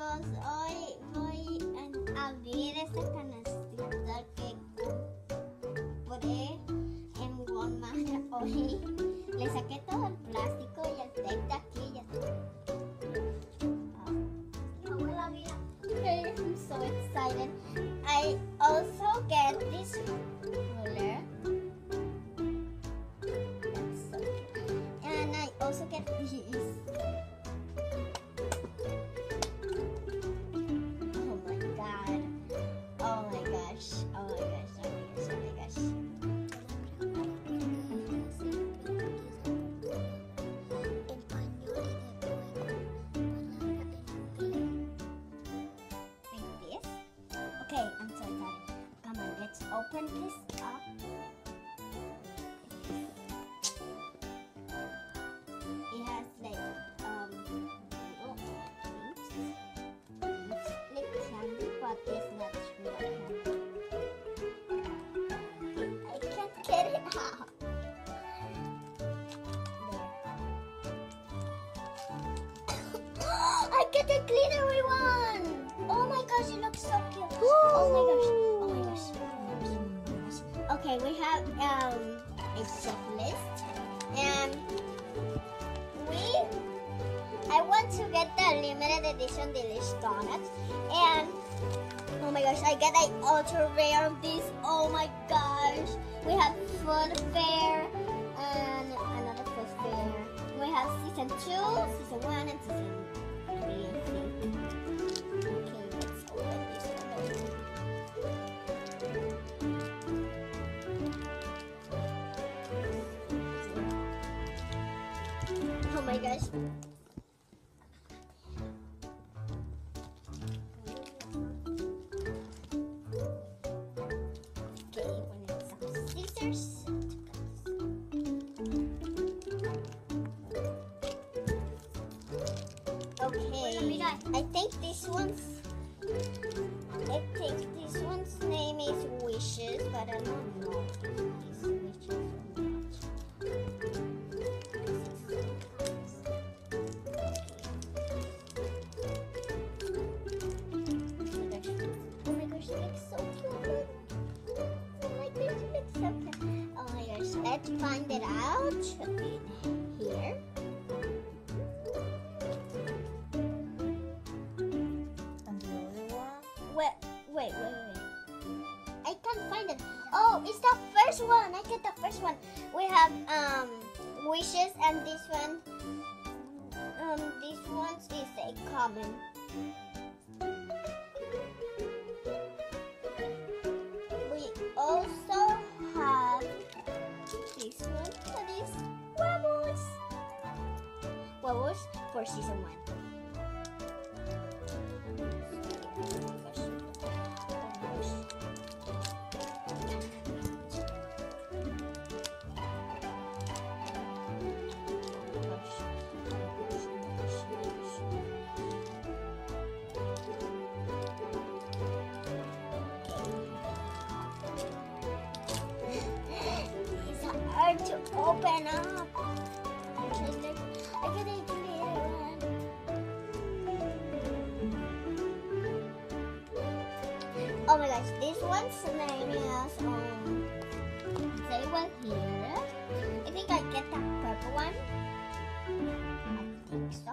amigos, hoy voy a abrir esta canastita que compré en Walmart hoy. Le saqué todo el plástico y el tape de aquí y así. I'm so excited. I also get this ruler. That's so cute. And I also get these. Oh my god. Oh my gosh. Oh my gosh. Oh my gosh. Oh my gosh. Okay, I'm so excited. Come on, let's open this up. It has like little things. Looks like candy, but it's not real candy. I can't get it out. There. I get the glittery one. Oh my gosh, it looks so cute. Oh my gosh. Oh my gosh. Oh my gosh. Okay, we have a checklist, and I want to get the limited edition Delish donuts, and oh my gosh, I get an ultra rare of these. Oh my gosh. We have Food Fair and another Food Fair. We have season 2, season 1, and season 3, I think. Oh my gosh. Okay, we need some scissors. Okay, I think this one's name is Wishes, but I don't know these wishes or not. Let's find it out. Should be here. And the other one? Wait. I can't find it. Oh, it's the first one. I get the first one. We have Wishes, and this one is a common. We also have this one, that is Webbles. Webbles for season 1. To open up. I get a clear one. Oh my gosh, this one's name is very well here. I think I get the purple one. I think so.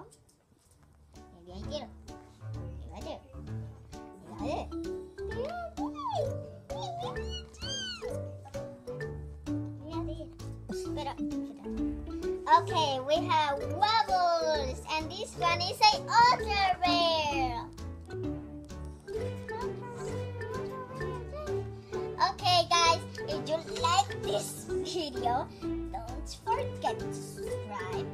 Maybe I did. Maybe I did. Okay, we have Wobbles, and this one is a ultra rare. Okay guys, if you like this video, don't forget to subscribe,